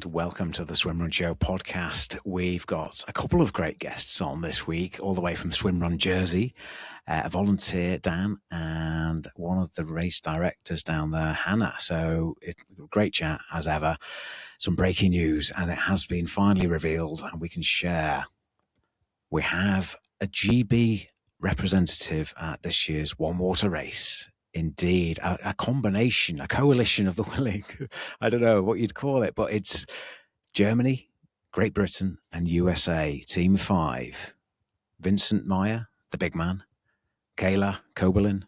and welcome to the Swimrun Show podcast. We've got a couple of great guests on this week, all the way from Swimrun Jersey, a volunteer, Dan, and one of the race directors down there, Hannah. So great chat as ever. Some breaking news, and it has been finally revealed, and we can share. We have a GB representative at this year's One Water race. Indeed, a combination, a coalition of the willing. I don't know what you'd call it, but it's Germany, Great Britain, and USA, Team 5. Vincent Meyer, the big man. Kayla Koberlin,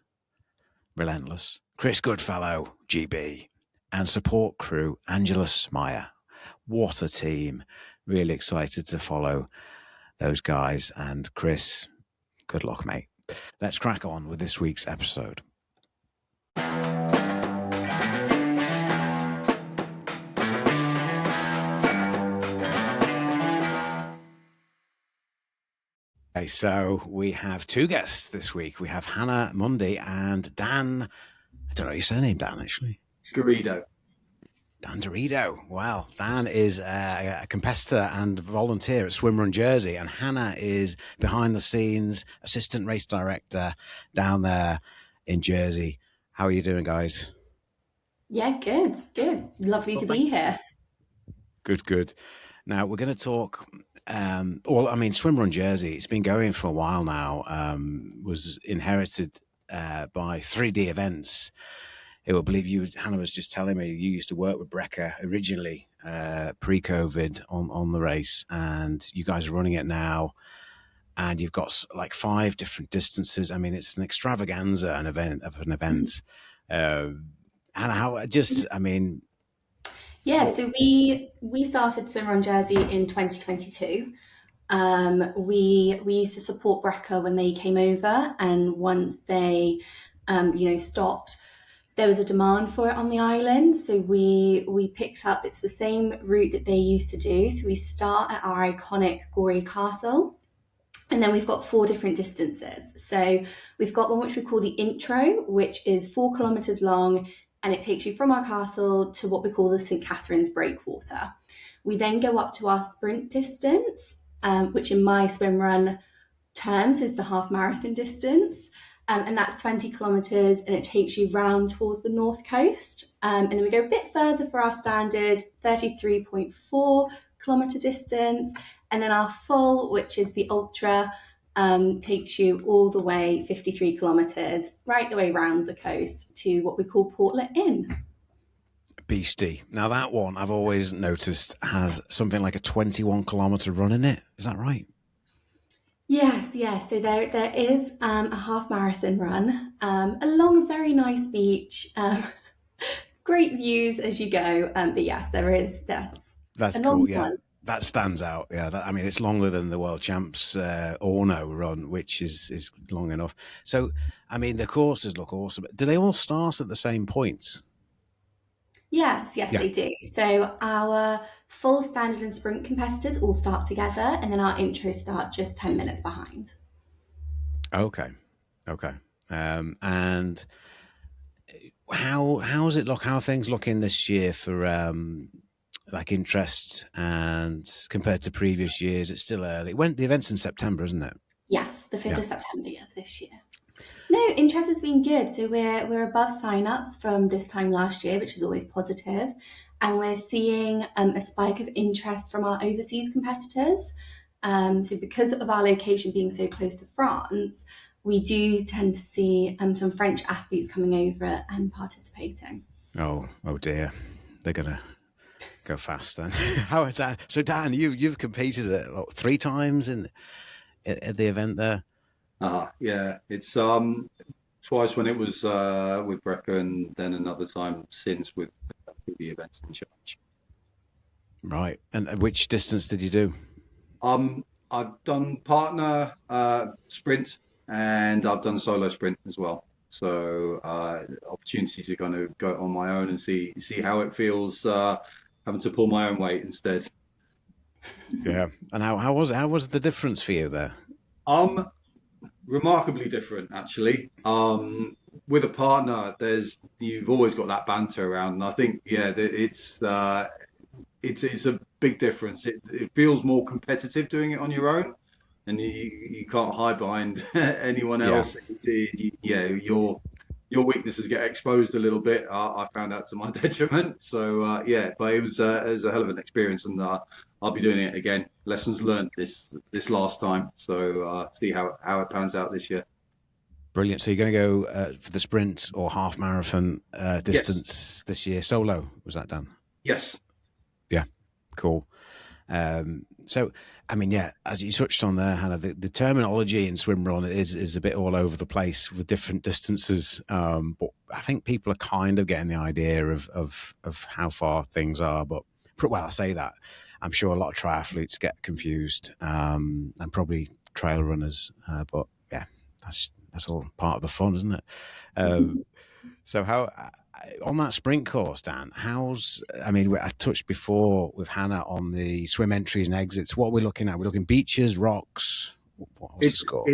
Relentless. Chris Goodfellow, GB. And support crew, Angelus Meyer. What a team. Really excited to follow those guys. And Chris, good luck, mate. Let's crack on with this week's episode. Okay, so we have two guests this week. We have Hannah Mundy and Dan. I don't know your surname, Dan, actually. Garrido. Dan Dorito. Well, Dan is a competitor and volunteer at Swimrun Jersey, and Hannah is behind the scenes assistant race director down there in Jersey. How are you doing, guys? Yeah, good. Lovely to be here. Good. Now, we're going to talk, Swimrun Jersey, it's been going for a while now, was inherited by 3D events. I believe you, Hannah was just telling me, you used to work with Brecker originally, pre-COVID on the race, and you guys are running it now. And you've got like 5 different distances. I mean, it's an extravaganza, an event. Hannah, so we started Swimrun Jersey in 2022. We used to support Brecker when they came over, and once they, stopped, there was a demand for it on the island. So we picked up. It's the same route that they used to do. So we start at our iconic Gorey Castle. And then we've got 4 different distances. So we've got one which we call the intro, which is 4 kilometres long, and it takes you from our castle to what we call the St. Catherine's Breakwater. We then go up to our sprint distance, which in my swimrun terms is the half marathon distance. And that's 20 kilometres, and it takes you round towards the north coast. And then we go a bit further for our standard 33.4 kilometre distance. And then our full, which is the ultra, takes you all the way 53 kilometres, right the way round the coast to what we call Portlet Inn. Beastie. Now that one I've always noticed has something like a 21 kilometre run in it. Is that right? Yes. So there is a half marathon run along a very nice beach. Great views as you go. But yes, that's a cool. long Yeah. one. That stands out. Yeah, it's longer than the World Champs Orno run, which is long enough. So, the courses look awesome. Do they all start at the same point? Yes, Yeah. they do. So our full standard and sprint competitors all start together, and then our intros start just 10 minutes behind. Okay. And how's it look? How are things looking this year for interest, and compared to previous years? It's still early. The event's in September, isn't it? Yes, the 5th of September this year. No, interest has been good. So we're above sign-ups from this time last year, which is always positive. And we're seeing a spike of interest from our overseas competitors. So because of our location being so close to France, we do tend to see some French athletes coming over and participating. Oh dear. They're going to go fast then. So Dan, you've competed 3 times at the event there. Yeah, it's twice when it was with Brecker, and then another time since with the events in charge. Right. And which distance did you do? I've done partner sprint, and I've done solo sprint as well. So opportunity to kind of go on my own and see how it feels having to pull my own weight instead. Yeah. And how was the difference for you there? Remarkably different, actually. With a partner, you've always got that banter around, and I think it's it's a big difference. It feels more competitive doing it on your own, and you can't hide behind anyone Yeah. else. Yeah, your weaknesses get exposed a little bit. I found out to my detriment. So yeah, but it was a hell of an experience, and I'll be doing it again. Lessons learned this last time. So see how it pans out this year. Brilliant. So you're going to go for the sprint or half marathon Yes, distance this year solo? Was that done? yes. Yeah. Cool. So, I mean, yeah, as you touched on there, Hannah, the terminology in swimrun is a bit all over the place with different distances. But I think people are kind of getting the idea of how far things are. But well, I say that I'm sure a lot of triathletes get confused, and probably trail runners. But yeah, that's all part of the fun, isn't it? So how on that sprint course, Dan? I mean, I touched before with Hannah on the swim entries and exits. What are we looking at? We're looking beaches, rocks. What's the score?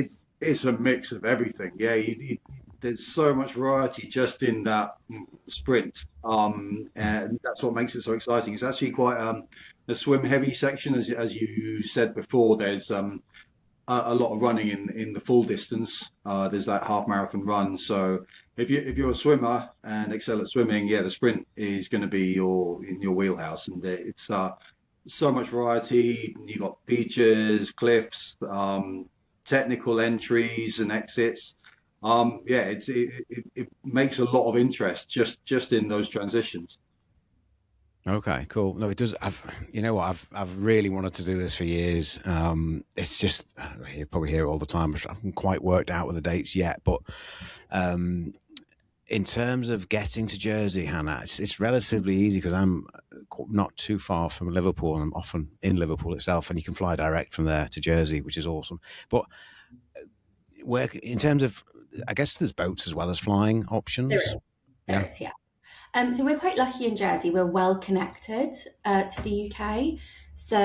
It's a mix of everything. Yeah, there's so much variety just in that sprint, and that's what makes it so exciting. It's actually quite a swim heavy section, as you said before. There's a lot of running in the full distance. There's that half marathon run. So if you're a swimmer and excel at swimming, yeah, the sprint is going to be in your wheelhouse, and it's so much variety. You've got beaches, cliffs, technical entries and exits. Yeah, it makes a lot of interest just in those transitions. Okay, cool. No, it does. You know what? I've really wanted to do this for years. It's just you probably hear it all the time, but I haven't quite worked out with the dates yet. But in terms of getting to Jersey, Hannah, it's relatively easy because I'm not too far from Liverpool, and I'm often in Liverpool itself, and you can fly direct from there to Jersey, which is awesome. But where, in terms of, I guess there's boats as well as flying options. There is. There Yeah. is, yeah. So we're quite lucky in Jersey. We're well connected to the UK. So,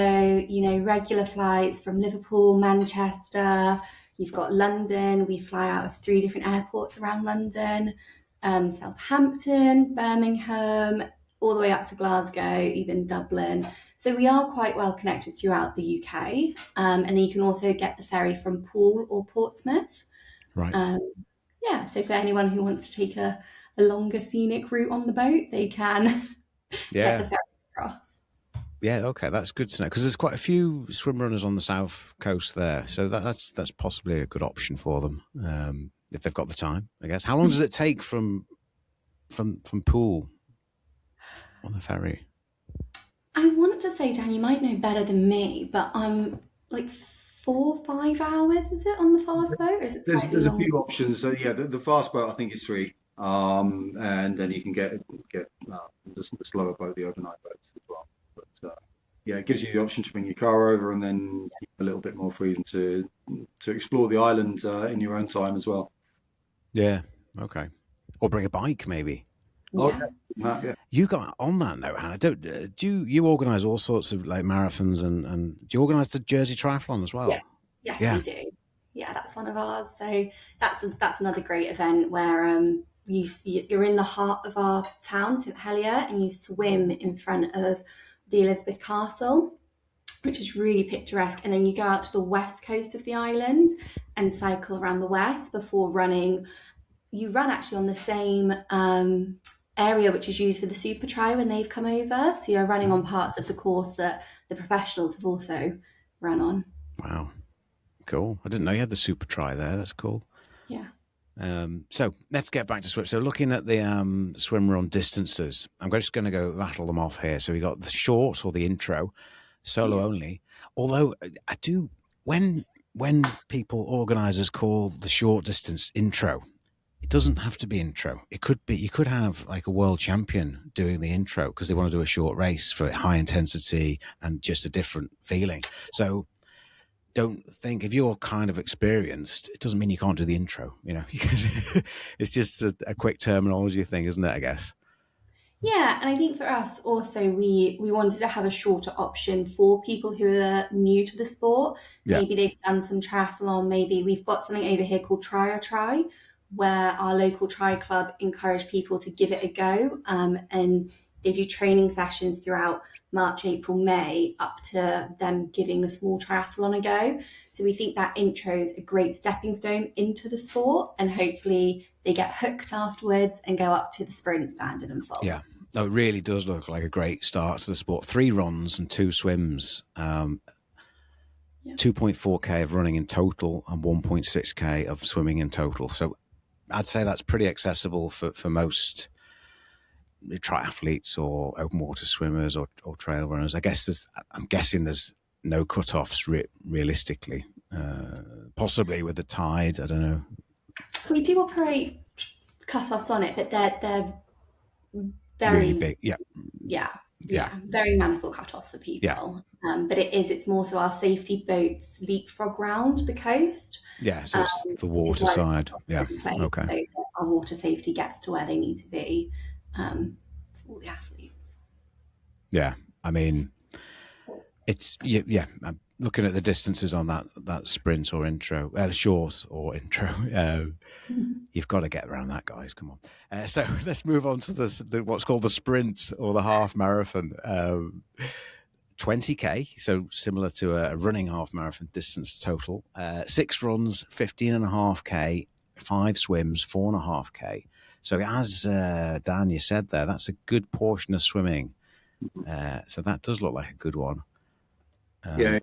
regular flights from Liverpool, Manchester, you've got London. We fly out of 3 different airports around London, Southampton, Birmingham, all the way up to Glasgow, even Dublin. So we are quite well connected throughout the UK. And then you can also get the ferry from Poole or Portsmouth. Right. Yeah, so for anyone who wants to take a longer scenic route on the boat, they can get the Yeah. ferry across. Yeah, okay, that's good to know because there's quite a few swim runners on the south coast there, so that's possibly a good option for them if they've got the time, I guess. How long does it take from Poole on the ferry? I want to say, Dan, you might know better than me, but like 4 or 5 hours, is it on the fast boat, or is it slightly There's a longer? few options. So yeah, the fast boat I think is free, and then you can get the slower boat, the overnight boats as well. But yeah, it gives you the option to bring your car over, and then a little bit more freedom to explore the island in your own time as well. Yeah, okay. Or bring a bike, maybe. Oh Yeah. yeah. You got on that note, Hannah. You organise all sorts of like marathons and do you organise the Jersey Triathlon as well? Yeah. Yes, Yeah. we do. Yeah, that's one of ours. So that's another great event where you're in the heart of our town, St Helier, and you swim in front of the Elizabeth Castle, which is really picturesque. And then you go out to the west coast of the island and cycle around the west before running. You run actually on the same area which is used for the Super Tri when they've come over. So you're running on parts of the course that the professionals have also run on. Wow. Cool. I didn't know you had the Super Tri there. That's cool. Yeah. So let's get back to swim. So looking at the swim run distances, I'm just going to go rattle them off here. So we got the short or the intro, solo only. Although I do, when people organisers call the short distance intro, it doesn't have to be intro. It could be, you could have like a world champion doing the intro because they want to do a short race for high intensity and just a different feeling. So don't think if you're kind of experienced, it doesn't mean you can't do the intro, it's just a quick terminology thing, isn't it? I guess. Yeah, and I think for us also we wanted to have a shorter option for people who are new to the sport. Yeah. Maybe they've done some triathlon, maybe we've got something over here called Try or Try, where our local tri club encourage people to give it a go. And they do training sessions throughout March, April, May, up to them giving the small triathlon a go. So we think that intro is a great stepping stone into the sport, and hopefully they get hooked afterwards and go up to the sprint standard and full. Yeah. No, it really does look like a great start to the sport. 3 runs and 2 swims, 2.4k of running in total and 1.6k of swimming in total. So I'd say that's pretty accessible for most triathletes or open water swimmers or trail runners. I'm guessing there's no cut-offs realistically. Possibly with the tide, I don't know. We do operate cut-offs on it, but they're very really big. Yeah, very manageable cut-offs for people. But it's more so our safety boats leapfrog round the coast. Yeah, so it's the water side. Yeah, okay. So our water safety gets to where they need to be for all the athletes. Yeah, I mean, it's I'm looking at the distances on that sprint or intro, short or intro. You've got to get around that, guys. Come on. So let's move on to the what's called the sprint or the half marathon. 20k, so similar to a running half marathon distance total. 6 runs, 15.5k, 5 swims, 4.5k. So as Dan, you said there, that's a good portion of swimming. So that does look like a good one.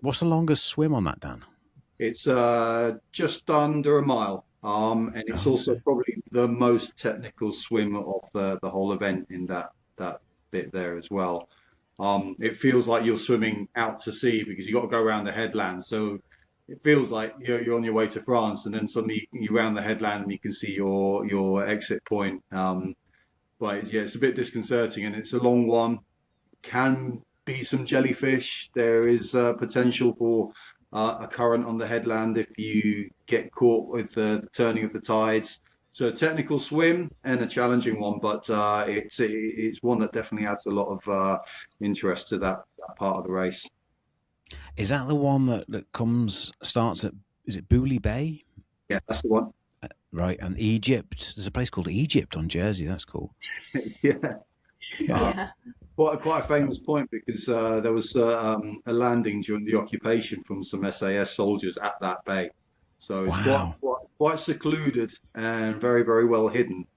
What's the longest swim on that, Dan? It's just under a mile. And it's also probably the most technical swim of the whole event in that bit there as well. It feels like you're swimming out to sea because you've got to go around the headland. So it feels like you're on your way to France, and then suddenly you round the headland and you can see your exit point. But it's a bit disconcerting, and it's a long one. Can be some jellyfish. There is potential for a current on the headland if you get caught with the turning of the tides. So a technical swim and a challenging one, but it's one that definitely adds a lot of interest to that part of the race. Is that the one that starts at, is it Booley Bay? Yeah, that's the one. Right, and Egypt. There's a place called Egypt on Jersey. That's cool. Yeah. Quite a famous point because there was a landing during the occupation from some SAS soldiers at that bay. So it's quite secluded and very, very well hidden.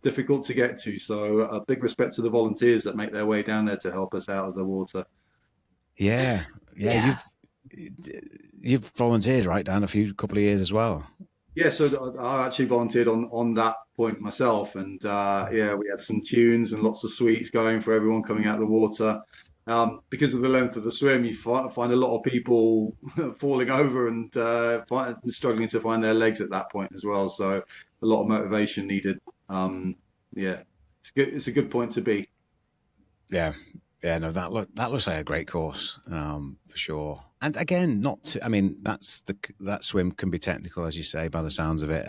Difficult to get to. So a big respect to the volunteers that make their way down there to help us out of the water. Yeah. You've volunteered, right, Dan, couple of years as well. Yeah, so I actually volunteered on that point myself, and we had some tunes and lots of sweets going for everyone coming out of the water. Because of the length of the swim, you find a lot of people falling over and struggling to find their legs at that point as well. So a lot of motivation needed. It's good. It's a good point to be. Yeah, no, that looks like a great course for sure. And again, that swim can be technical, as you say, by the sounds of it.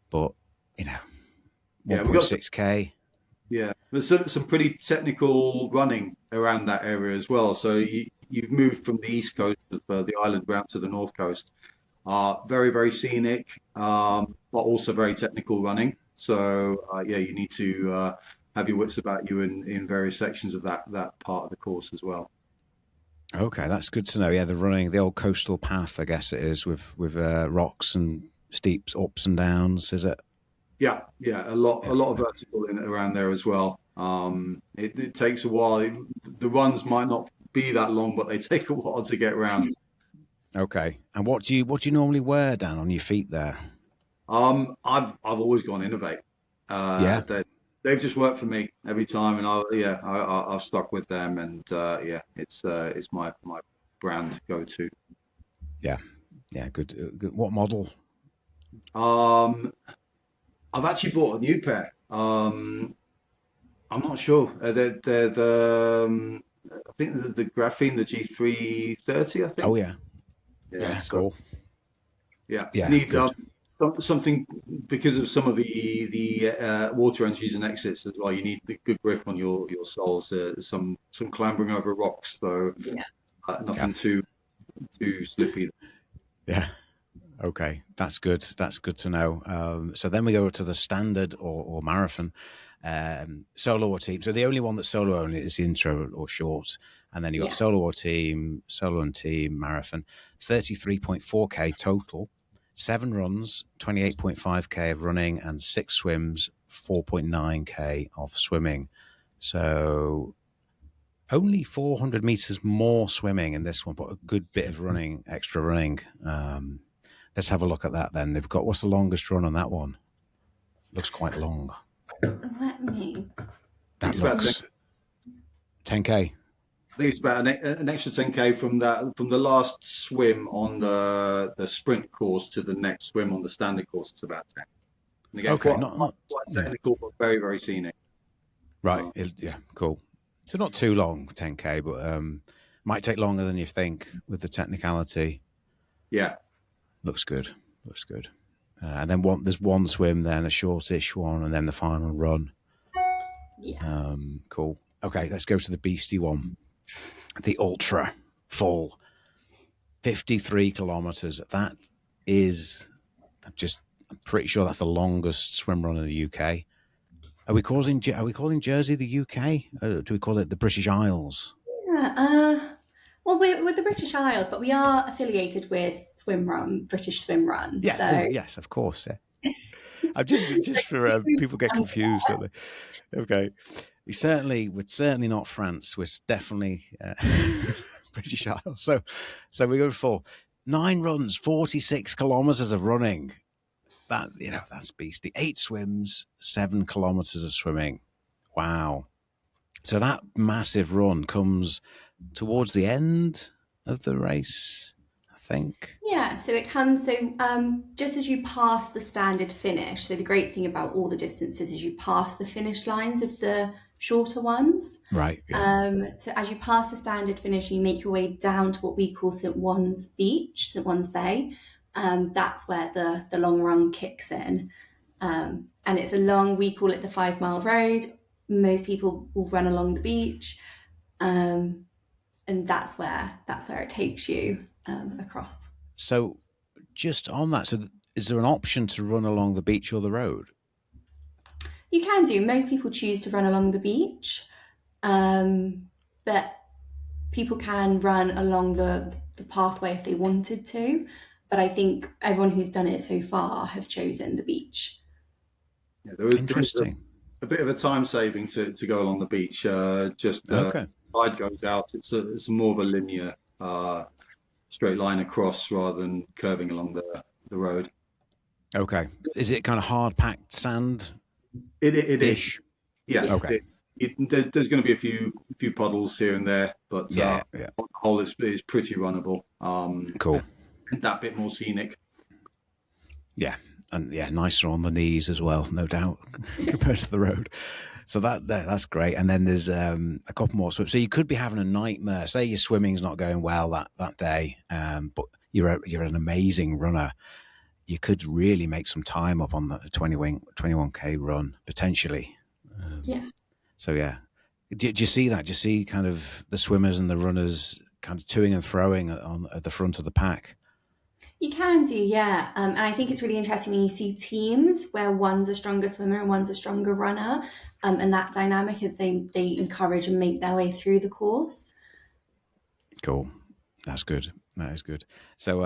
But 1.6k. Yeah, there's some pretty technical running around that area as well. So you've moved from the east coast of the island round to the north coast. Very, very scenic, but also very technical running. So you need to have your wits about you in various sections of that part of the course as well. Okay, that's good to know. Yeah, the old coastal path, I guess it is, with rocks and steep ups and downs, is it? Yeah, a lot of vertical in around there as well. It takes a while. The runs might not be that long, but they take a while to get around. Okay, and what do you normally wear, Dan, on your feet there? I've always gone Innovate. They've just worked for me every time, and I've stuck with them, and it's my brand go to. Yeah, good. What model? I've actually bought a new pair. I'm not sure. They're the I think the graphene, the G330. I think. Oh yeah. Cool. Yeah. Need something because of some of the water entries and exits as well. You need the good grip on your soles. Some clambering over rocks, though. Nothing too slippy. Yeah. Okay, that's good. That's good to know. So then we go to the standard or marathon. solo or team. So the only one that's solo only is the intro or short. And then you got solo or team, solo and team marathon, 33.4K total, 7 runs, 28.5K of running, and 6 swims, 4.9K of swimming. So only 400 meters more swimming in this one, but a good bit of running, extra running. Let's have a look at that then. They've got, what's the longest run on that one? Looks quite long. Let me. That looks 10K. I think it's about an extra 10K from the last swim on the sprint course to the next swim on the standard course. It's about 10. And again, Okay, quite technical, but very, very scenic. Right. Yeah. Cool. So not too long, 10K, but might take longer than you think with the technicality. Yeah. Looks good. Looks good. And then there's one swim, then a shortish one, and then the final run. Yeah. Cool. Okay, let's go to the beastie one. The ultra full 53 kilometers. That is I'm pretty sure that's the longest swim run in the UK. Are we calling Jersey the UK? Or do we call it the British Isles? Yeah. Well, we're the British Isles, but we are affiliated with Swimrun, British Swimrun. Yeah. So. Yes, of course. Yeah. I'm just for people get confused, don't they? Okay. We're certainly not France. We're definitely British Isles. So we go for 9 runs, 46 kilometers of running. That's beastly. 8 swims, 7 kilometers of swimming. Wow. So that massive run comes towards the end of the race, I think. Yeah, so it comes, just as you pass the standard finish, so the great thing about all the distances is you pass the finish lines of the shorter ones. Right. Yeah. So as you pass the standard finish, you make your way down to what we call St. One's Beach, St. One's Bay. That's where the long run kicks in. And it's we call it the 5 mile road. Most people will run along the beach. And that's where it takes you across. So just on that, so is there an option to run along the beach or the road? You can do. Most people choose to run along the beach, but people can run along the pathway if they wanted to. But I think everyone who's done it so far have chosen the beach. Yeah, there is Interesting. A bit of a time saving to go along the beach. Okay. Tide goes out. It's more of a linear straight line across rather than curving along the road. Okay. Is it kind of hard packed sand? It is. Yeah. Okay. There's going to be a few puddles here and there, but yeah. on the whole, it's pretty runnable. Cool. And that bit more scenic. Yeah. And nicer on the knees as well, no doubt, compared to the road. So that's great. And then there's a couple more swims. So you could be having a nightmare. Say your swimming's not going well that day, but you're an amazing runner. You could really make some time up on the 21K run potentially. Yeah. So yeah, do you see that? Do you see kind of the swimmers and the runners kind of toing and throwing at the front of the pack? You can do, yeah. And I think it's really interesting when you see teams where one's a stronger swimmer and one's a stronger runner. And that dynamic is they encourage and make their way through the course. Cool. That's good. That is good. So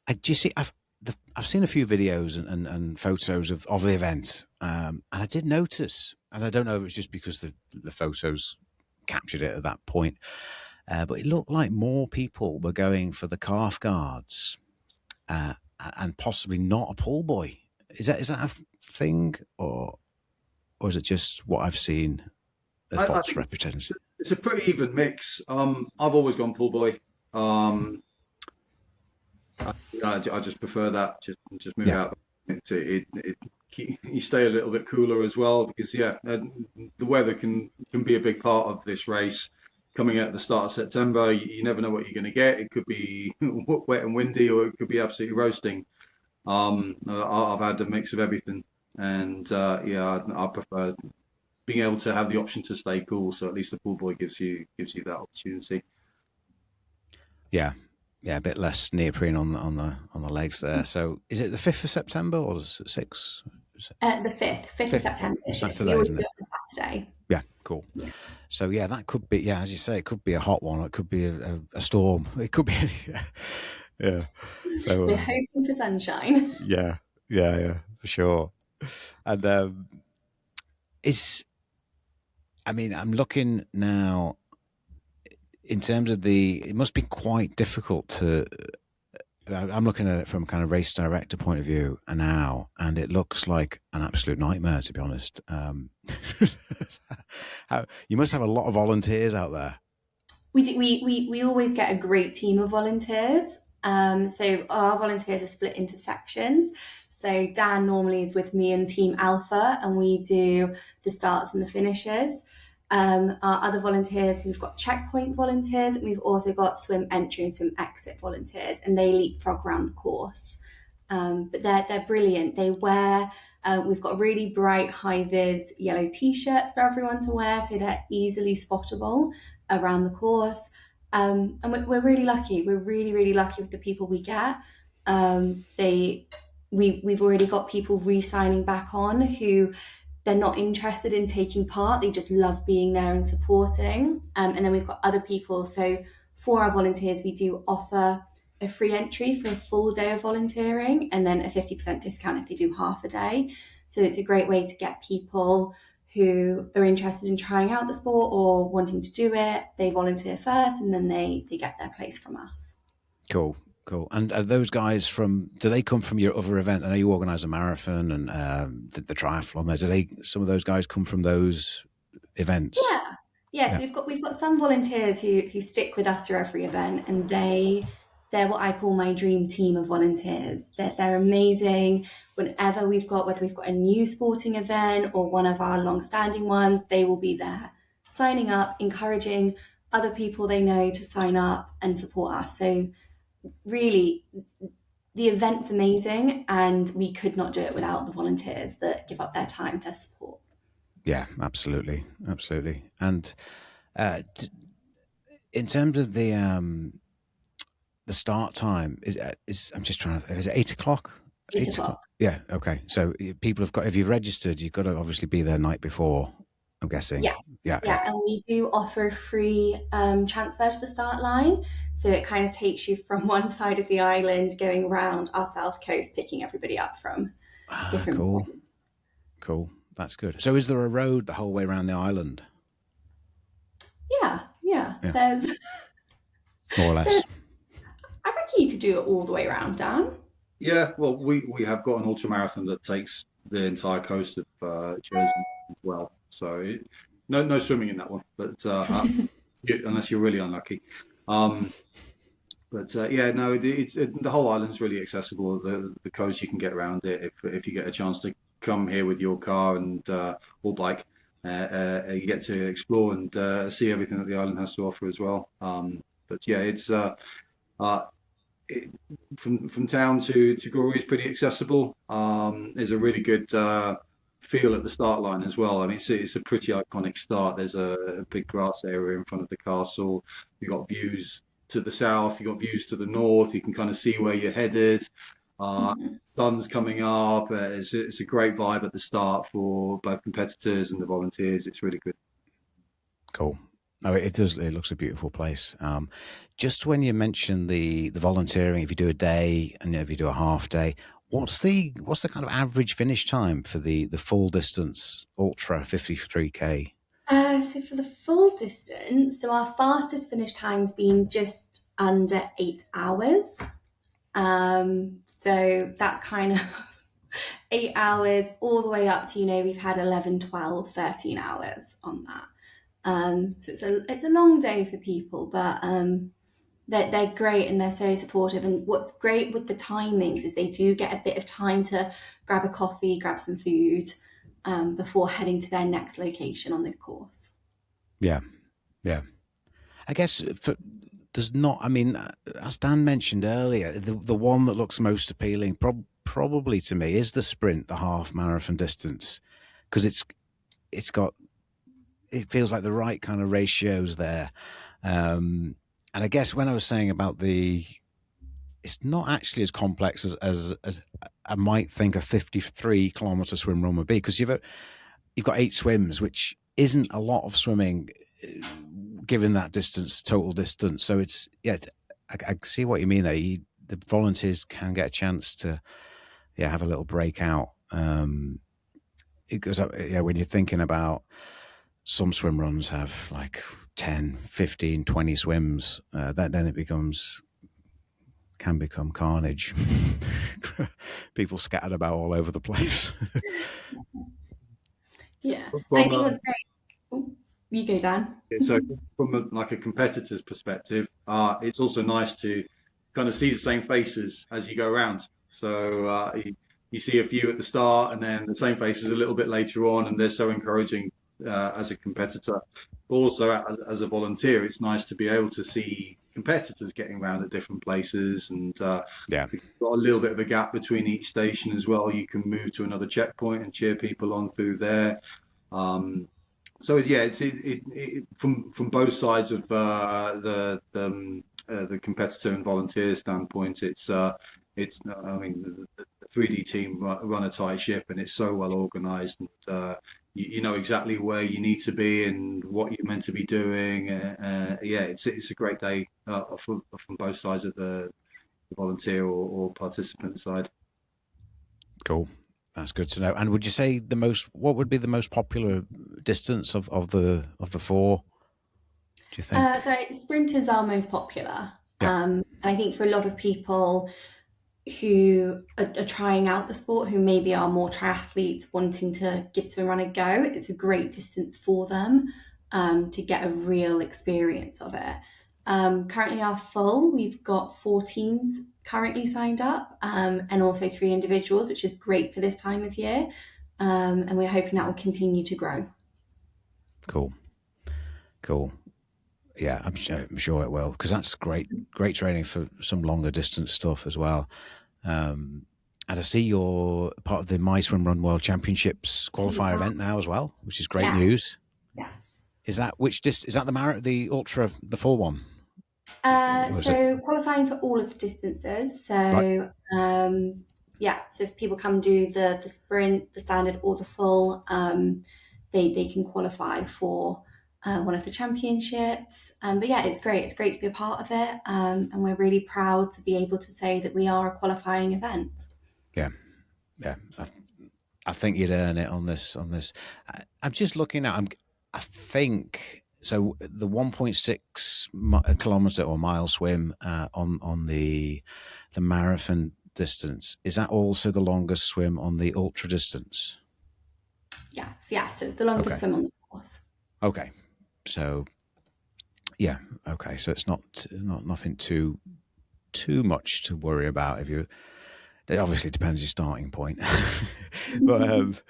do you see, I've seen a few videos and photos of the event. And I did notice, and I don't know if it's just because the photos captured it at that point, but it looked like more people were going for the calf guards and possibly not a pull buoy. Is that a thing, or is it just what I've seen? A false reputation. It's a pretty even mix. I've always gone pull buoy. I just prefer that. Just move out. You stay a little bit cooler as well because the weather can be a big part of this race. Coming at the start of September, you never know what you're going to get. It could be wet and windy, or it could be absolutely roasting. I've had a mix of everything, and I prefer being able to have the option to stay cool. So at least the pool boy gives you that opportunity. Yeah, a bit less neoprene on the legs there. So is it the 5th of September or is it 6th? The 5th of September. Saturday, isn't it? Saturday. Yeah, cool. Yeah. So yeah, that could be, as you say, it could be a hot one. It could be a storm. It could be, yeah. So we're hoping for sunshine. Yeah, for sure. And I'm looking now in terms of it must be quite difficult to. I'm looking at it from a kind of race director point of view now, and it looks like an absolute nightmare, to be honest. You must have a lot of volunteers out there. We do. We always get a great team of volunteers. So our volunteers are split into sections. So Dan normally is with me and Team Alpha, and we do the starts and the finishes. Our other volunteers, we've got checkpoint volunteers, and we've also got swim entry and swim exit volunteers, and they leapfrog around the course. But they're brilliant. They wear, we've got really bright high vis yellow t-shirts for everyone to wear, so they're easily spottable around the course. And we're really lucky. We're really, really lucky with the people we get. We've already got people re-signing back on who they're not interested in taking part. They just love being there and supporting. And then we've got other people. So for our volunteers, we do offer a free entry for a full day of volunteering, and then a 50% discount if they do half a day. So it's a great way to get people who are interested in trying out the sport or wanting to do it. They volunteer first, and then they get their place from us. Cool. And are those guys do they come from your other event? I know you organise a marathon and the triathlon there. Some of those guys come from those events? Yeah. So we've got some volunteers who stick with us through every event, and they're what I call my dream team of volunteers. They're amazing. Whenever whether we've got a new sporting event or one of our long-standing ones, they will be there signing up, encouraging other people they know to sign up and support us. So really, the event's amazing, and we could not do it without the volunteers that give up their time to support. Yeah, absolutely. And in terms of the start time, is I'm just trying to. Is it 8 o'clock? 8 o'clock. Yeah. Okay. So people if you've registered, you've got to obviously be there night before, I'm guessing. Yeah. And we do offer a free transfer to the start line. So it kind of takes you from one side of the island going around our south coast, picking everybody up from different points. Cool. That's good. So is there a road the whole way around the island? Yeah. There's more or less. I reckon you could do it all the way around, Dan. Yeah, well, we have got an ultramarathon that takes the entire coast of Jersey as well. So no swimming in that one, but unless you're really unlucky. It's the whole island's really accessible. The coast, you can get around it if you get a chance to come here with your car and or bike. You get to explore and see everything that the island has to offer as well. It's from town to Gory is pretty accessible. There's a really good feel at the start line as well. I mean, it's a pretty iconic start. There's a big grass area in front of the castle. You've got views to the south, you've got views to the north. You can kind of see where you're headed. Sun's coming up. It's a great vibe at the start for both competitors and the volunteers. It's really good. Cool. No, it does. It looks a beautiful place. Just when you mentioned the volunteering, if you do a day and if you do a half day, what's the kind of average finish time for the full distance ultra 53K? So for the full distance, so our fastest finish time's been just under 8 hours. So that's kind of 8 hours all the way up to, we've had 11, 12, 13 hours on that. So it's a long day for people, but they're great and they're so supportive. And what's great with the timings is they do get a bit of time to grab a coffee, grab some food before heading to their next location on the course. Yeah. I guess there's not. I mean, as Dan mentioned earlier, the one that looks most appealing, probably to me, is the sprint, the half marathon distance, because it feels like the right kind of ratios there. And I guess when I was saying about it's not actually as complex as I might think a 53-kilometer swim run would be, because you've got 8 swims, which isn't a lot of swimming given that total distance. So it's, I see what you mean there. The volunteers can get a chance to have a little breakout. Because when you're thinking about, some swim runs have like 10, 15, 20 swims, then it can become carnage. People scattered about all over the place. Yeah, I think what's great. You go, Dan. So from a competitor's perspective, it's also nice to kind of see the same faces as you go around. So you see a few at the start, and then the same faces a little bit later on, and they're so encouraging as a competitor. But also as a volunteer, it's nice to be able to see competitors getting around at different places, and you've got a little bit of a gap between each station as well. You can move to another checkpoint and cheer people on through there. So it's from both sides of the competitor and volunteer standpoint. I mean, the 3D team run a tight ship, and it's so well organised, and you know exactly where you need to be and what you're meant to be doing. It's a great day from both sides of the volunteer or participant side. Cool. That's good to know. And would you say what would be the most popular distance of the 4? Do you think? So sprinters are most popular. Yeah. And I think for a lot of people who are trying out the sport, who maybe are more triathletes wanting to give swimrun a go, it's a great distance for them to get a real experience of it. Currently our full, we've got 14s currently signed up, and also 3 individuals, which is great for this time of year. And we're hoping that will continue to grow. Cool. Yeah, I'm sure it will, because that's great training for some longer distance stuff as well. And I see you're part of the My Swimrun World Championships qualifier event now as well, which is great news. Yes. Is that the ultra, the full one? So qualifying for all of the distances. So right. So if people come do the sprint, the standard, or the full, they can qualify for one of the championships. But it's great. It's great to be a part of it, and we're really proud to be able to say that we are a qualifying event. Yeah. I think you'd earn it on this. I'm just looking at. I think so. The 1.6 kilometer or mile swim on the marathon distance, is that also the longest swim on the ultra distance? Yes. So it's the longest swim on the course. Okay. So, okay. So it's not nothing too much to worry about. It obviously depends your starting point, but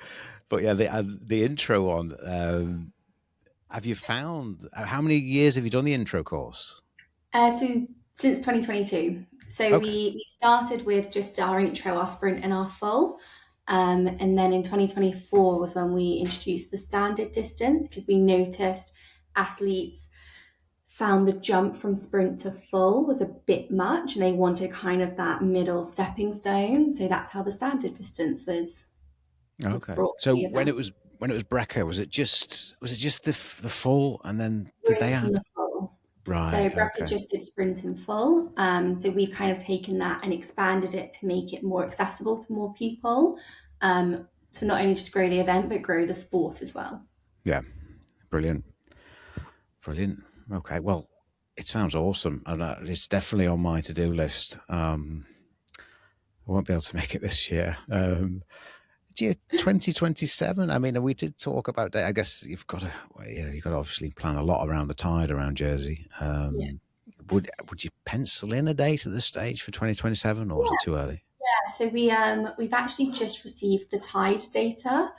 yeah, the intro one. Have you found how many years have you done the intro course? So since 2022. So we started with just our intro, our sprint, and our full. And then in 2024 was when we introduced the standard distance, because we noticed athletes found the jump from sprint to full was a bit much, and they wanted kind of that middle stepping stone. So that's how the standard distance was. Okay. So when it was Brecca, was it just the full, and then did they add? Right. So Brecca just did sprint and full. So we've kind of taken that and expanded it to make it more accessible to more people. To not only just grow the event, but grow the sport as well. Yeah. Brilliant. Okay. Well, it sounds awesome. And it's definitely on my to-do list. I won't be able to make it this year. 2027. I mean, we did talk about that. I guess you've got to obviously plan a lot around the tide around Jersey. Would you pencil in a date at this stage for 2027, or is it too early? Yeah, so we've actually just received the tide data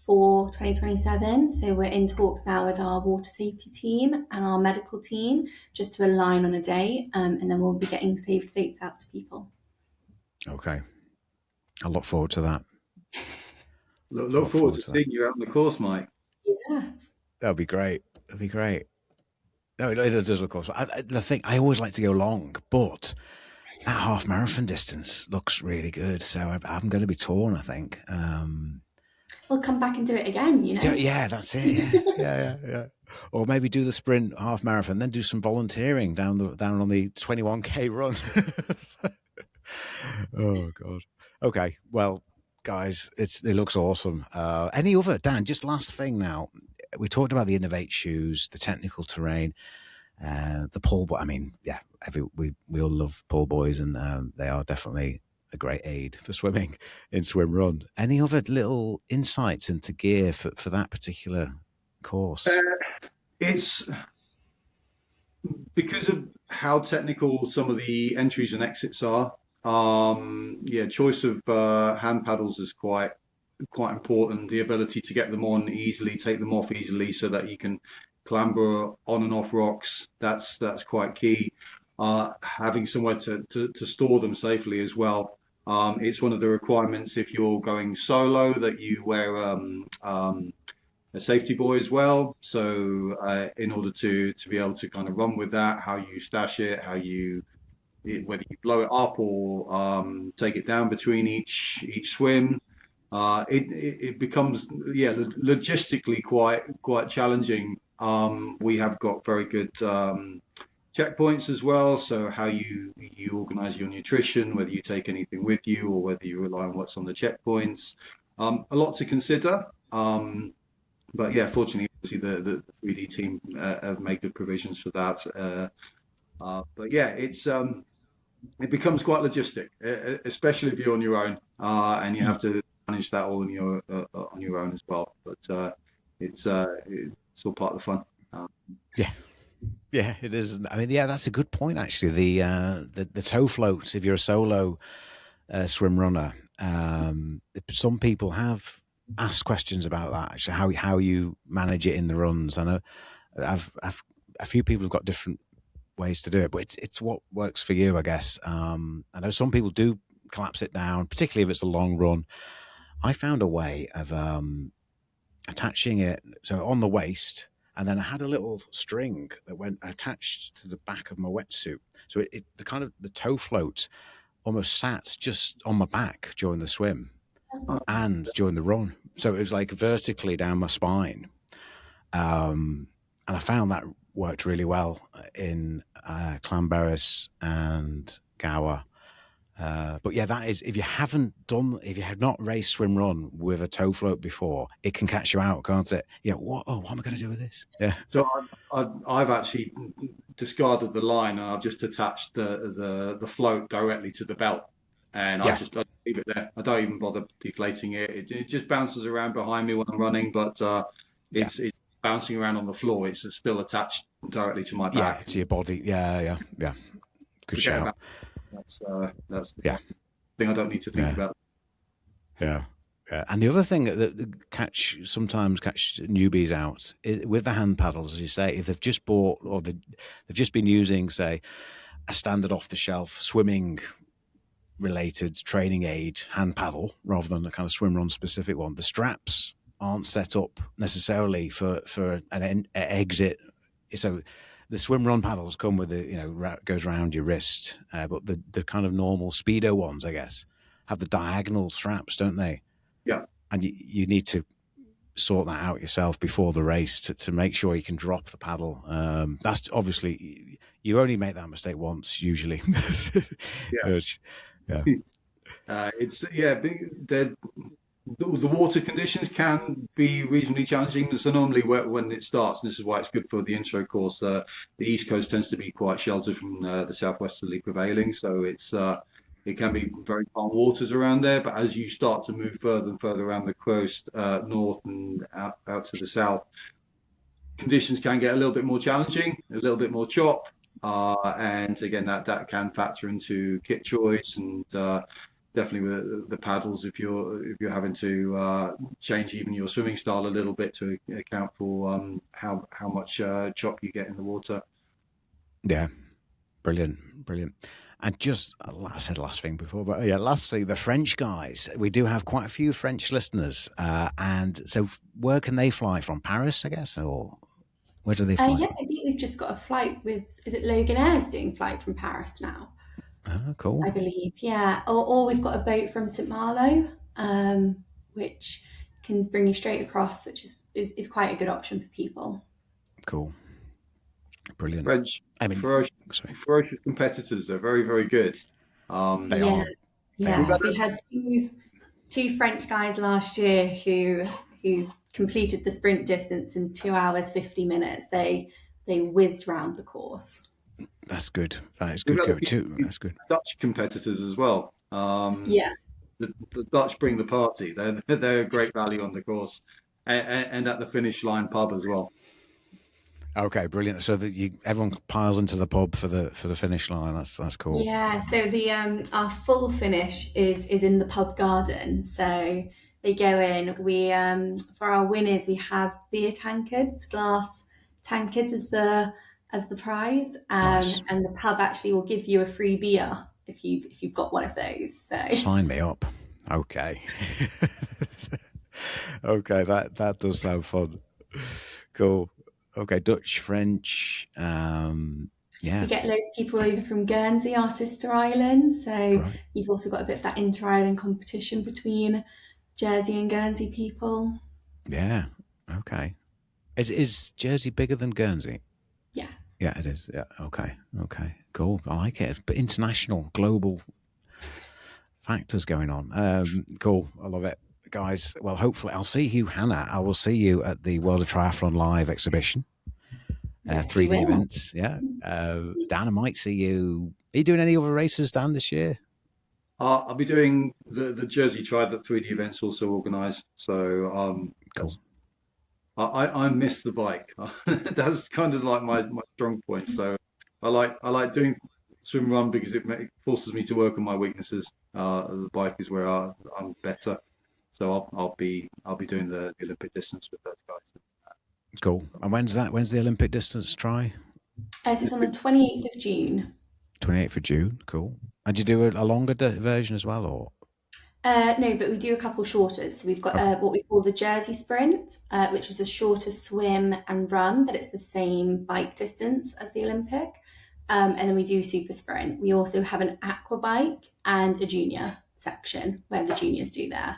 for 2027. So we're in talks now with our water safety team and our medical team just to align on a date, and then we'll be getting save dates out to people. Okay, I look forward to that. Look forward to seeing you out on the course, Mike. Yes. That'd be great. No, it does look awesome. The thing, I always like to go long, but that half marathon distance looks really good. So I'm going to be torn, I think. We'll come back and do it again, you know? Yeah, that's it. Yeah. Or maybe do the sprint half marathon, then do some volunteering down on the 21K run. Oh God. Okay. Well, guys, it looks awesome. Any other, Dan? Just last thing now. We talked about the Innovate shoes, the technical terrain, the pull boy. I mean, yeah, we all love pull boys, and they are definitely a great aid for swimming in Swimrun. Any other little insights into gear for that particular course? It's because of how technical some of the entries and exits are. Yeah, choice of hand paddles is quite important. The ability to get them on easily, take them off easily, so that you can clamber on and off rocks. That's quite key. Having somewhere to store them safely as well. It's one of the requirements if you're going solo that you wear a safety buoy as well. So in order to be able to kind of run with that, how you stash it, whether you blow it up or take it down between each swim, it becomes logistically quite challenging. We have got very good checkpoints as well. So how you organize your nutrition, whether you take anything with you or whether you rely on what's on the checkpoints, a lot to consider. But yeah, fortunately, obviously the 3D team have made good provisions for that. But yeah, it becomes quite logistic, especially if you're on your own, and you have to manage that all on your own as well. But it's all part of the fun. Yeah, it is. I mean, yeah, that's a good point. Actually, the tow floats. If you're a solo swim runner, some people have asked questions about that. Actually, how you manage it in the runs. I know I've a few people have got different ways to do it, but it's what works for you, I guess. I know some people do collapse it down, particularly if it's a long run. I found a way of attaching it so on the waist, and then I had a little string that went attached to the back of my wetsuit. So the tow float almost sat just on my back during the swim and during the run. So it was like vertically down my spine. And I found that worked really well in Clanberis and Gower. But yeah, that is, if you have not raced Swimrun with a tow float before, it can catch you out, can't it? Yeah. What am I going to do with this? Yeah. So I've actually discarded the line and I've just attached the float directly to the belt, and I leave it there. I don't even bother deflating it. It just bounces around behind me when I'm running, but it's bouncing around on the floor. It's still attached directly to my back. Yeah, to your body. Yeah. Good shout. That's the thing I don't need to think about. Yeah. And the other thing that sometimes catch newbies out with the hand paddles, as you say, if they've just bought or they've just been using, say, a standard off-the-shelf swimming related training aid hand paddle rather than a kind of Swimrun specific one, the straps aren't set up necessarily for an exit. So the Swimrun paddles come with goes around your wrist, but the kind of normal speedo ones, I guess, have the diagonal straps, don't they? Yeah. And you need to sort that out yourself before the race to make sure you can drop the paddle. That's obviously, you only make that mistake once usually. The water conditions can be reasonably challenging. So normally when it starts, and this is why it's good for the intro course, the East Coast tends to be quite sheltered from the southwesterly prevailing. So it can be very calm waters around there. But as you start to move further and further around the coast, north and out to the south, conditions can get a little bit more challenging, a little bit more chop. And again, that can factor into kit choice and definitely with the paddles if you're having to change even your swimming style a little bit to account for how much chop you get in the water. Yeah, brilliant. And just, I said last thing before, but last thing, the French guys. We do have quite a few French listeners, and so where can they fly from? Paris, I guess, or where do they fly? Yes, I think we've just got a flight with, is it Logan Air's doing flight from Paris now? Cool. I believe. Yeah, or we've got a boat from St Malo, which can bring you straight across, which is quite a good option for people. Cool. Brilliant. French, I mean, ferocious, sorry, ferocious competitors. They're very, very good. they Yeah, are. They We've are. yes, had we had two French guys last year who completed the sprint distance in 2 hours 50 minutes. They whizzed round the course. That's good. That is we've good had a go few too. That's good. Dutch competitors as well. Yeah, The Dutch bring the party. They're a great value on the course, and at the finish line pub as well. Okay, brilliant. So that everyone piles into the pub for the finish line. That's cool. yeah. So the our full finish is in the pub garden. So they go in. We for our winners we have beer tankards, glass tankards as the prize, Nice. and the pub actually will give you a free beer if you've got one of those. So Sign me up. Okay. Okay, that does sound fun. Cool. Okay, Dutch, French. we Yeah. get loads of people over from Guernsey, our sister island. So Right. you've also got a bit of that inter-island competition between Jersey and Guernsey people. Yeah. Okay. Is Jersey bigger than Guernsey? Yeah. Yeah, it is. Yeah. Okay. Okay. Cool. I like it. But international, global factors going on. Cool. I love it, guys. Well, hopefully, I'll see you, Hannah. I will see you at the World of Triathlon Live exhibition, Yes, you 3D will. events. Yeah. Dan, I might see you. Are you doing any other races, Dan, this year? I'll be doing the Jersey Tribe that 3D events also organise. So Cool. I miss the bike. That's kind of like my strong point. So I like doing swim run because it forces me to work on my weaknesses. The bike is where I'm better. So I'll be doing the Olympic distance with those guys. Cool. And when's that? When's the Olympic distance try? So it's on the 28th of June. 28th of June. Cool. And you do a longer version as well, or? No, but we do a couple shorters. So we've got Okay. what we call the Jersey Sprint, which is a shorter swim and run, but it's the same bike distance as the Olympic. And then we do Super Sprint. We also have an aqua bike and a junior section where the juniors do their.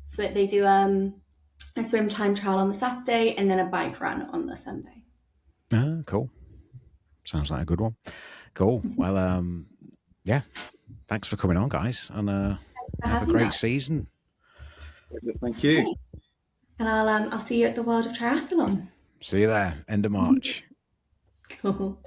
So they do a swim time trial on the Saturday and then a bike run on the Sunday. Cool. Sounds like a good one. Cool. Well, yeah. Thanks for coming on, guys, and For have a having great us. season. Thank you. And I'll see you at the World of Triathlon. See you there. End of March. Cool.